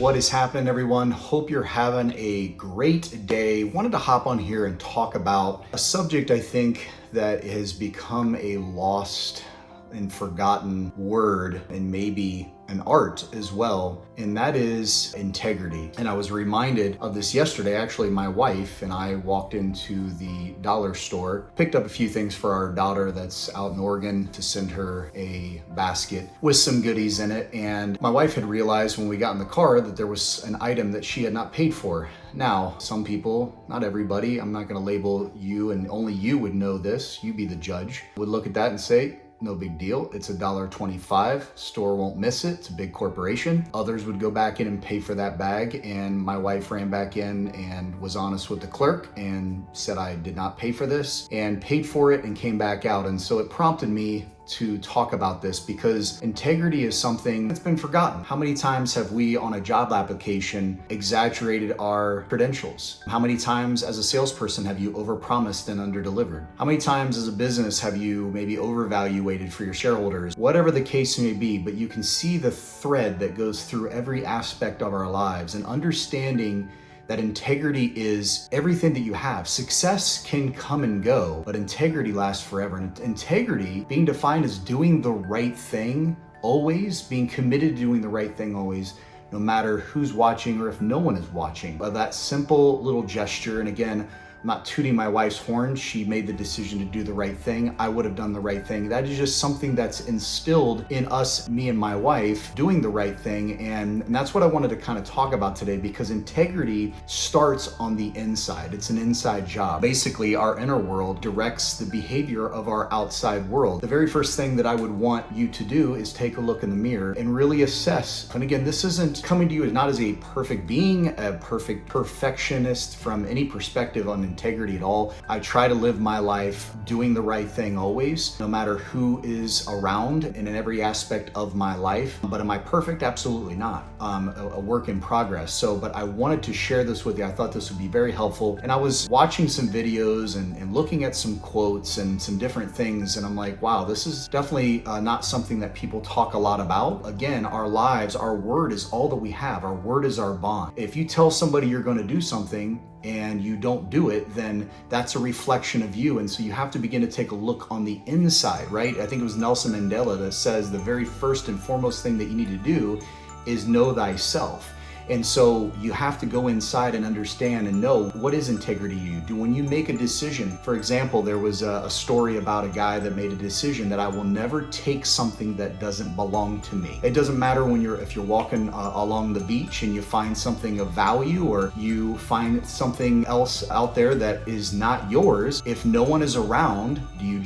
What is happening, everyone? Hope you're having a great day. Wanted to hop on here and talk about a subject I think that has become a lost and forgotten word, and maybe an art as well, and that is integrity. And I was reminded of this yesterday. Actually, my wife and I walked into the dollar store, picked up a few things for our daughter that's out in Oregon to send her a basket with some goodies in it. And my wife had realized when we got in the car that there was an item that she had not paid for. Now, some people, not everybody, I'm not gonna label you, and only you would know this, you be the judge, would look at that and say, no big deal. It's $1.25. Store won't miss it. It's a big corporation. Others would go back in and pay for that bag. And my wife ran back in and was honest with the clerk and said I did not pay for this, and paid for it and came back out. And so it prompted me to talk about this because integrity is something that's been forgotten. How many times have we on a job application exaggerated our credentials? How many times as a salesperson have you overpromised and underdelivered? How many times as a business have you maybe overvaluated for your shareholders? Whatever the case may be, but you can see the thread that goes through every aspect of our lives, and understanding that integrity is everything that you have. Success can come and go, but integrity lasts forever. And integrity being defined as doing the right thing always, being committed to doing the right thing always, no matter who's watching or if no one is watching. But that simple little gesture, and again, I'm not tooting my wife's horn. She made the decision to do the right thing. I would have done the right thing. That is just something that's instilled in us, me and my wife, doing the right thing. And that's what I wanted to kind of talk about today, because integrity starts on the inside. It's an inside job. Basically, our inner world directs the behavior of our outside world. The very first thing that I would want you to do is take a look in the mirror and really assess. And again, this isn't coming to you not as a perfect being, a perfect perfectionist from any perspective on integrity at all. I try to live my life doing the right thing always, no matter who is around and in every aspect of my life. But am I perfect? Absolutely not. A work in progress. But I wanted to share this with you. I thought this would be very helpful. And I was watching some videos and looking at some quotes and some different things. And I'm like, wow, this is definitely not something that people talk a lot about. Again, our lives, our word is all that we have. Our word is our bond. If you tell somebody you're going to do something and you don't do it, then that's a reflection of you. And so you have to begin to take a look on the inside, right? I think it was Nelson Mandela that says the very first and foremost thing that you need to do is know thyself. And so you have to go inside and understand and know, what is integrity to you? When you make a decision, for example, there was a story about a guy that made a decision that I will never take something that doesn't belong to me. It doesn't matter if you're walking along the beach and you find something of value, or you find something else out there that is not yours. If no one is around, do you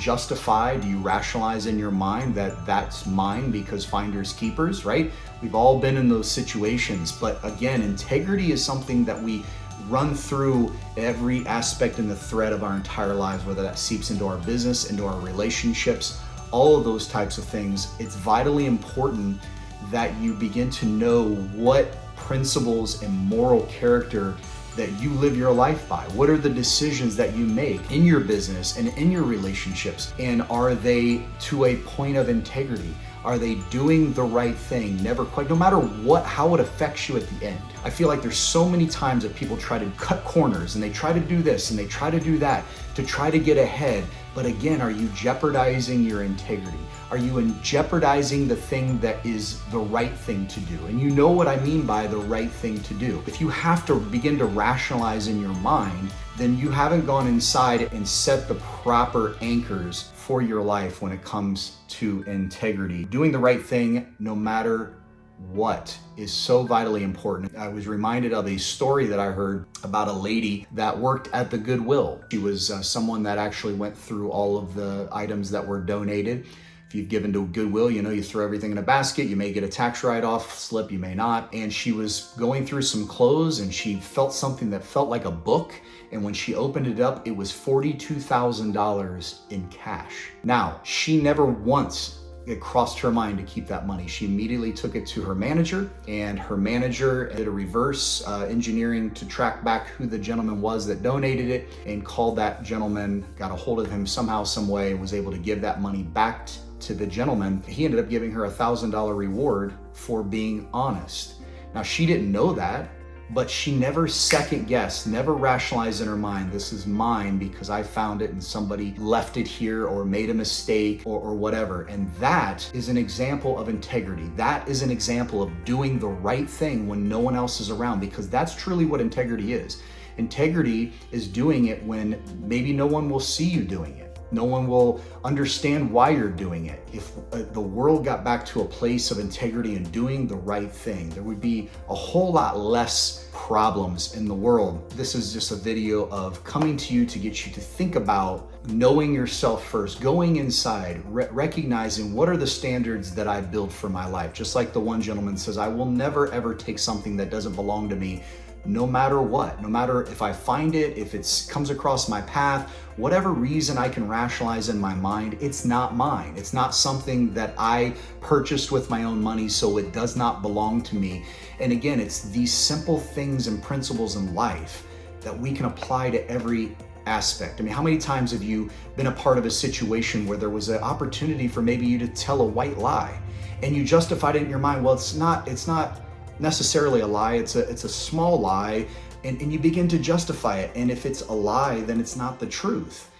rationalize in your mind that that's mine because finders keepers, right? We've all been in those situations. But again, integrity is something that we run through every aspect and the thread of our entire lives, whether that seeps into our business, into our relationships, all of those types of things. It's vitally important that you begin to know what principles and moral character that you live your life by. What are the decisions that you make in your business and in your relationships? And are they to a point of integrity? Are they doing the right thing? Never quite, no matter how it affects you at the end. I feel like there's so many times that people try to cut corners and they try to do this and they try to do that to try to get ahead. But again, are you jeopardizing your integrity? Are you jeopardizing the thing that is the right thing to do? And you know what I mean by the right thing to do. If you have to begin to rationalize in your mind, then you haven't gone inside and set the proper anchors for your life when it comes to integrity. Doing the right thing, no matter what, is so vitally important. I was reminded of a story that I heard about a lady that worked at the Goodwill. She was someone that actually went through all of the items that were donated. If you've given to Goodwill, you throw everything in a basket. You may get a tax write-off slip, you may not. And she was going through some clothes and she felt something that felt like a book. And when she opened it up, it was $42,000 in cash. Now, she never once it crossed her mind to keep that money. She immediately took it to her manager, and her manager did a reverse engineering to track back who the gentleman was that donated it, and called that gentleman, got a hold of him somehow, some way, and was able to give that money back to the gentleman. He ended up giving her $1,000 reward for being honest. Now, she didn't know that, but she never second guessed, never rationalized in her mind, this is mine because I found it and somebody left it here or made a mistake or whatever. And that is an example of integrity. That is an example of doing the right thing when no one else is around, because that's truly what integrity is. Integrity is doing it when maybe no one will see you doing it. No one will understand why you're doing it. If the world got back to a place of integrity and doing the right thing, there would be a whole lot less problems in the world. This is just a video of coming to you to get you to think about knowing yourself first, going inside, recognizing what are the standards that I build for my life. Just like the one gentleman says, I will never ever take something that doesn't belong to me, no matter what, no matter if I find it, if it comes across my path, whatever reason I can rationalize in my mind, it's not mine. It's not something that I purchased with my own money, so it does not belong to me. And again, it's these simple things and principles in life that we can apply to every aspect. I mean, how many times have you been a part of a situation where there was an opportunity for maybe you to tell a white lie and you justified it in your mind? Well, it's not necessarily a lie, it's a small lie, and you begin to justify it. And if it's a lie, then it's not the truth.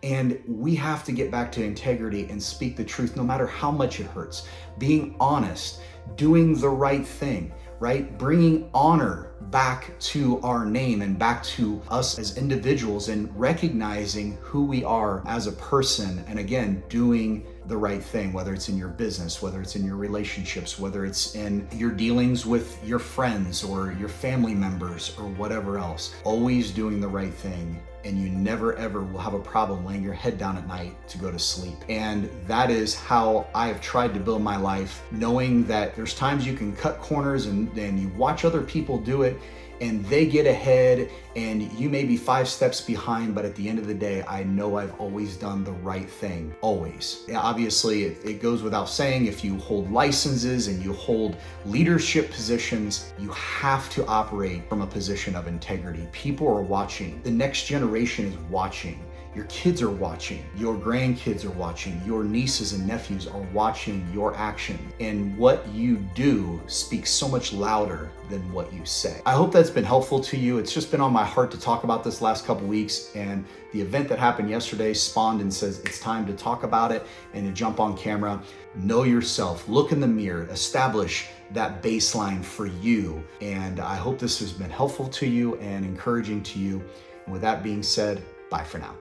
And we have to get back to integrity and speak the truth no matter how much it hurts. Being honest, doing the right thing, right? Bringing honor back to our name and back to us as individuals, and recognizing who we are as a person. And again, doing the right thing, whether it's in your business, whether it's in your relationships, whether it's in your dealings with your friends or your family members or whatever else. Always doing the right thing, and you never ever will have a problem laying your head down at night to go to sleep. And that is how I have tried to build my life, knowing that there's times you can cut corners and you watch other people do it and they get ahead and you may be 5 steps behind, but at the end of the day, I know I've always done the right thing, always. Obviously, it goes without saying, if you hold licenses and you hold leadership positions, you have to operate from a position of integrity. People are watching. The next generation is watching. Your kids are watching, your grandkids are watching, your nieces and nephews are watching your action. And what you do speaks so much louder than what you say. I hope that's been helpful to you. It's just been on my heart to talk about this last couple weeks, and the event that happened yesterday spawned and says it's time to talk about it and to jump on camera. Know yourself, look in the mirror, establish that baseline for you. And I hope this has been helpful to you and encouraging to you. And with that being said, bye for now.